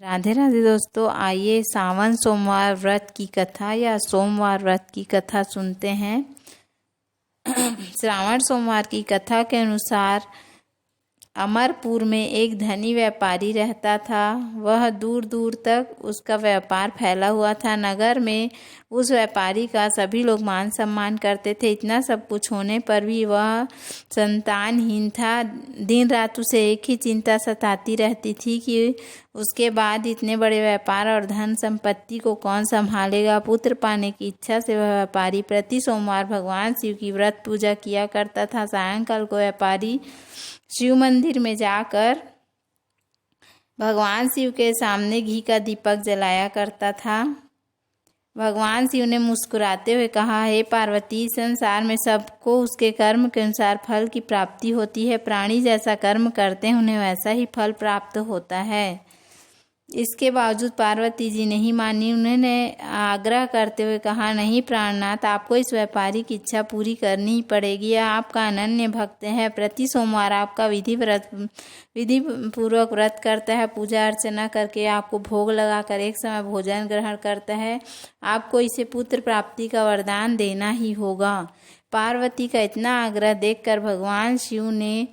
राधे राधे दोस्तों, आइए सावन सोमवार व्रत की कथा या सोमवार व्रत की कथा सुनते हैं। श्रावण सोमवार की कथा के अनुसार अमरपुर में एक धनी व्यापारी रहता था। वह दूर दूर तक उसका व्यापार फैला हुआ था। नगर में उस व्यापारी का सभी लोग मान सम्मान करते थे। इतना सब कुछ होने पर भी वह संतानहीन था। दिन रात उसे एक ही चिंता सताती रहती थी कि उसके बाद इतने बड़े व्यापार और धन संपत्ति को कौन संभालेगा। पुत्र पाने की इच्छा से वह व्यापारी प्रति सोमवार भगवान शिव की व्रत पूजा किया करता था। सायंकाल को व्यापारी शिव मंदिर में जाकर भगवान शिव के सामने घी का दीपक जलाया करता था। भगवान शिव ने मुस्कुराते हुए कहा, हे पार्वती, संसार में सबको उसके कर्म के अनुसार फल की प्राप्ति होती है। प्राणी जैसा कर्म करते हैं उन्हें वैसा ही फल प्राप्त होता है। इसके बावजूद पार्वती जी नहीं मानी। उन्होंने आग्रह करते हुए कहा, नहीं प्राणनाथ, आपको इस व्यापारी की इच्छा पूरी करनी ही पड़ेगी। यह आपका अनन्य भक्त है। प्रति सोमवार आपका विधि पूर्वक व्रत करता है। पूजा अर्चना करके आपको भोग लगाकर एक समय भोजन ग्रहण करता है। आपको इसे पुत्र प्राप्ति का वरदान देना ही होगा। पार्वती का इतना आग्रह देखकर भगवान शिव ने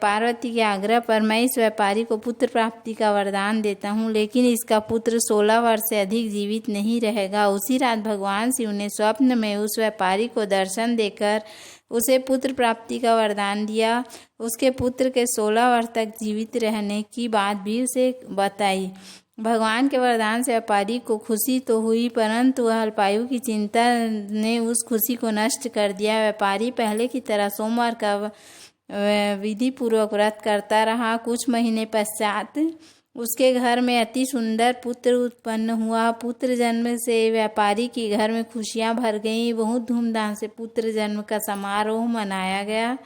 पार्वती के आग्रह पर, मैं इस व्यापारी को पुत्र प्राप्ति का वरदान देता हूँ, लेकिन इसका पुत्र 16 वर्ष से अधिक जीवित नहीं रहेगा। उसी रात भगवान शिव ने स्वप्न में उस व्यापारी को दर्शन देकर उसे पुत्र प्राप्ति का वरदान दिया। उसके पुत्र के 16 वर्ष तक जीवित रहने की बात भी उसे बताई। भगवान के वरदान से व्यापारी को खुशी तो हुई, परंतु अल्पायु की चिंता ने उस खुशी को नष्ट कर दिया। व्यापारी पहले की तरह सोमवार का विधि पूर्वक व्रत करता रहा। कुछ महीने पश्चात उसके घर में अति सुंदर पुत्र उत्पन्न हुआ। पुत्र जन्म से व्यापारी के घर में खुशियां भर गईं। बहुत धूमधाम से पुत्र जन्म का समारोह मनाया गया।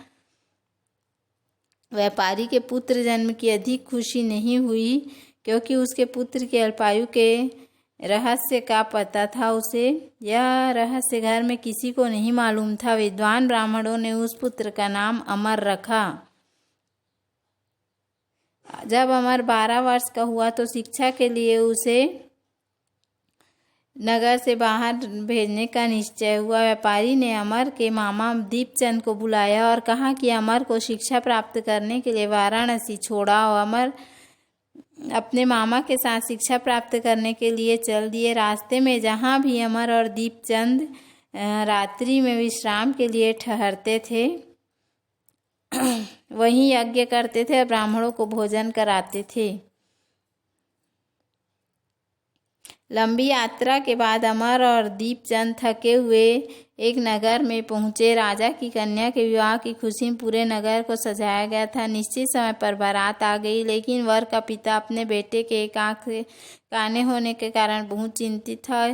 व्यापारी के पुत्र जन्म की अधिक खुशी नहीं हुई, क्योंकि उसके पुत्र के अल्पायु के रहस्य का पता था। उसे यह रहस्य घर में किसी को नहीं मालूम था। विद्वान ब्राह्मणों ने उस पुत्र का नाम अमर रखा। जब अमर 12 वर्ष का हुआ तो शिक्षा के लिए उसे नगर से बाहर भेजने का निश्चय हुआ। व्यापारी ने अमर के मामा दीपचंद को बुलाया और कहा कि अमर को शिक्षा प्राप्त करने के लिए वाराणसी छोड़ाओ। अमर अपने मामा के साथ शिक्षा प्राप्त करने के लिए चल दिए। रास्ते में जहाँ भी अमर और दीपचंद रात्रि में विश्राम के लिए ठहरते थे, वहीं यज्ञ करते थे और ब्राह्मणों को भोजन कराते थे। लंबी यात्रा के बाद अमर और दीपचंद थके हुए एक नगर में पहुंचे। राजा की कन्या के विवाह की खुशी में पूरे नगर को सजाया गया था। निश्चित समय पर बारात आ गई, लेकिन वर का पिता अपने बेटे के एक आंख से काने होने के कारण बहुत चिंतित था।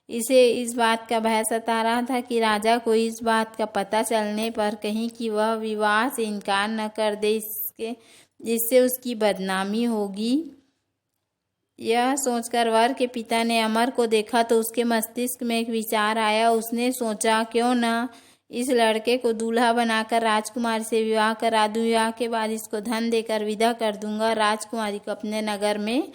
इसे इस बात का भय सता रहा था कि राजा को इस बात का पता चलने पर कहीं कि वह विवाह से इनकार न कर दे, जिससे उसकी बदनामी होगी। यह सोचकर वर के पिता ने अमर को देखा तो उसके मस्तिष्क में एक विचार आया। उसने सोचा, क्यों न इस लड़के को दूल्हा बनाकर राजकुमारी से विवाह करा दूं। विवाह के बाद इसको धन देकर विदा कर दूंगा। राजकुमारी को अपने नगर में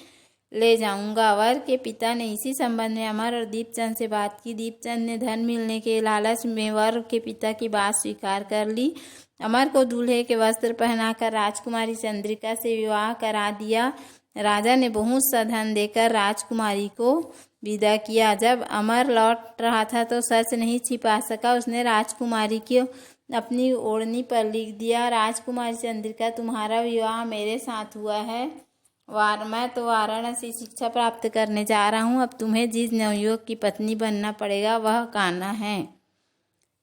ले जाऊंगा। वर के पिता ने इसी संबंध में अमर और दीपचंद से बात की। दीपचंद ने धन मिलने के लालच में वर के पिता की बात स्वीकार कर ली। अमर को दूल्हे के वस्त्र पहनाकर राजकुमारी चंद्रिका से विवाह करा दिया। राजा ने बहुत सा धन देकर राजकुमारी को विदा किया। जब अमर लौट रहा था तो सच नहीं छिपा सका। उसने राजकुमारी को अपनी ओढ़नी पर लिख दिया, राजकुमारी चंद्रिका, तुम्हारा विवाह मेरे साथ हुआ है। मैं तो वाराणसी शिक्षा प्राप्त करने जा रहा हूँ। अब तुम्हें जिस नवयुवक की पत्नी बनना पड़ेगा वह कान्हा है।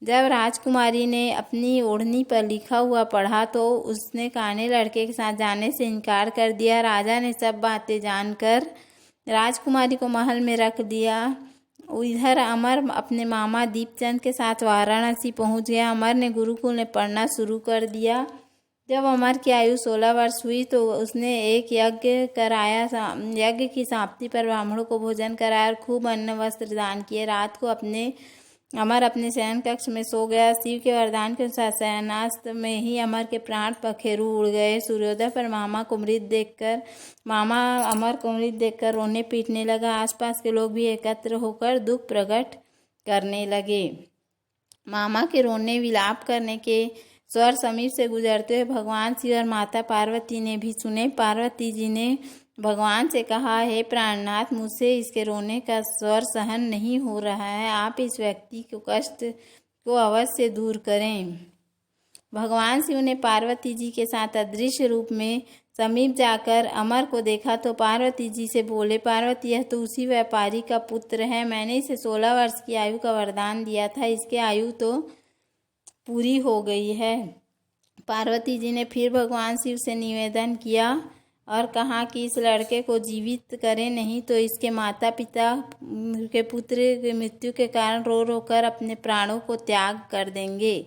जब राजकुमारी ने अपनी ओढ़नी पर लिखा हुआ पढ़ा तो उसने काने लड़के के साथ जाने से इनकार कर दिया। राजा ने सब बातें जानकर राजकुमारी को महल में रख दिया। इधर अमर अपने मामा दीपचंद के साथ वाराणसी पहुंच गया। अमर ने गुरुकुल में पढ़ना शुरू कर दिया। जब अमर की आयु 16 वर्ष हुई तो उसने एक यज्ञ कराया। यज्ञ की समाप्ति पर ब्राह्मणों को भोजन कराया और खूब अन्न वस्त्र दान किए। रात को अपने अमर अपने शयन कक्ष में सो गया। शिव के वरदान के अनुसार शयनास्थ में ही अमर के प्राण पखेरु उड़ गए। सूर्योदय पर मामा अमर को मृत देखकर रोने पीटने लगा। आसपास के लोग भी एकत्र होकर दुख प्रकट करने लगे। मामा के रोने विलाप करने के स्वर समीप से गुजरते हुए भगवान शिव और माता पार्वती ने भी सुने। पार्वती जी ने भगवान से कहा, हे प्राणनाथ, मुझसे इसके रोने का स्वर सहन नहीं हो रहा है। आप इस व्यक्ति को कष्ट को अवश्य दूर करें। भगवान शिव ने पार्वती जी के साथ अदृश्य रूप में समीप जाकर अमर को देखा तो पार्वती जी से बोले, पार्वती, यह तो उसी व्यापारी का पुत्र है। मैंने इसे 16 वर्ष की आयु का वरदान दिया था। इसकी आयु तो पूरी हो गई है। पार्वती जी ने फिर भगवान शिव से निवेदन किया और कहा कि इस लड़के को जीवित करें, नहीं तो इसके माता पिता के पुत्र की मृत्यु के कारण रो रो कर अपने प्राणों को त्याग कर देंगे।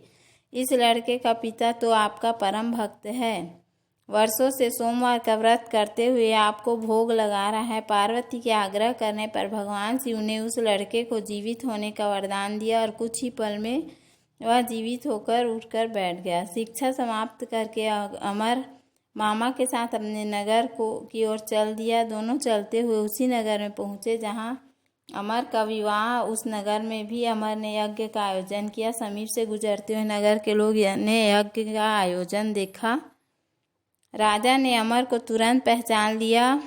इस लड़के का पिता तो आपका परम भक्त है, वर्षों से सोमवार का व्रत करते हुए आपको भोग लगा रहा है। पार्वती के आग्रह करने पर भगवान शिव ने उस लड़के को जीवित होने का वरदान दिया और कुछ ही पल में वह जीवित होकर उठकर बैठ गया। शिक्षा समाप्त करके अमर मामा के साथ अपने नगर की ओर चल दिया। दोनों चलते हुए उसी नगर में पहुँचे जहाँ अमर का विवाह। उस नगर में भी अमर ने यज्ञ का आयोजन किया। समीप से गुजरते हुए नगर के लोग ने यज्ञ का आयोजन देखा। राजा ने अमर को तुरंत पहचान लिया।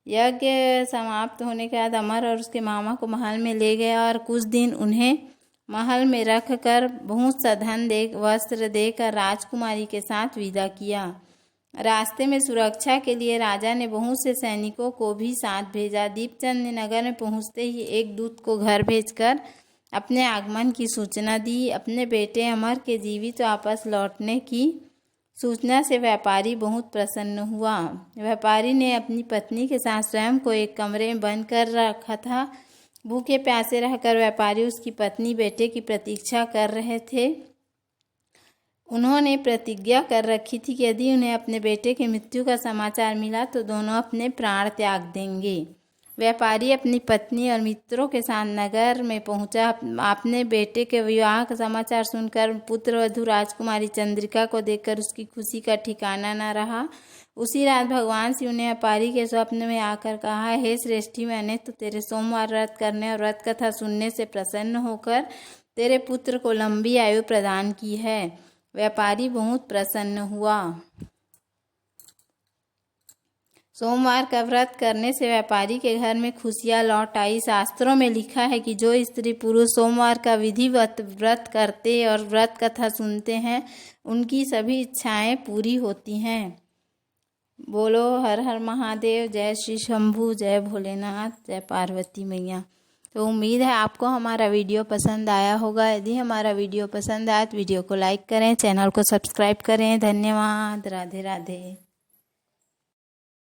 यज्ञ समाप्त होने के बाद अमर और उसके मामा को महल में ले गया और कुछ दिन उन्हें महल में रखकर बहुत सा धन वस्त्र देकर राजकुमारी के साथ विदा किया। रास्ते में सुरक्षा के लिए राजा ने बहुत से सैनिकों को भी साथ भेजा। दीपचंद ने नगर में पहुंचते ही एक दूत को घर भेजकर अपने आगमन की सूचना दी। अपने बेटे अमर के जीवित वापस लौटने की सूचना से व्यापारी बहुत प्रसन्न हुआ। व्यापारी ने अपनी पत्नी के साथ स्वयं को एक कमरे में बंद कर रखा था। भूखे प्यासे रहकर व्यापारी उसकी पत्नी बेटे की प्रतीक्षा कर रहे थे। उन्होंने प्रतिज्ञा कर रखी थी कि यदि उन्हें अपने बेटे की मृत्यु का समाचार मिला तो दोनों अपने प्राण त्याग देंगे। व्यापारी अपनी पत्नी और मित्रों के साथ नगर में पहुंचा। अपने बेटे के विवाह का समाचार सुनकर पुत्रवधू राजकुमारी चंद्रिका को देखकर उसकी खुशी का ठिकाना न रहा। उसी रात भगवान शिव ने व्यापारी के स्वप्न में आकर कहा, हे श्रेष्ठी, मैंने तो तेरे सोमवार व्रत करने और व्रत कथा सुनने से प्रसन्न होकर तेरे पुत्र को लंबी आयु प्रदान की है। व्यापारी बहुत प्रसन्न हुआ। सोमवार का व्रत करने से व्यापारी के घर में खुशियां लौट आई। शास्त्रों में लिखा है कि जो स्त्री पुरुष सोमवार का विधिवत व्रत करते और व्रत कथा सुनते हैं उनकी सभी इच्छाएं पूरी होती हैं। बोलो हर हर महादेव, जय श्री शंभू, जय भोलेनाथ, जय पार्वती मैया। तो उम्मीद है आपको हमारा वीडियो पसंद आया होगा। यदि हमारा वीडियो पसंद आया तो वीडियो को लाइक करें, चैनल को सब्सक्राइब करें। धन्यवाद। राधे राधे।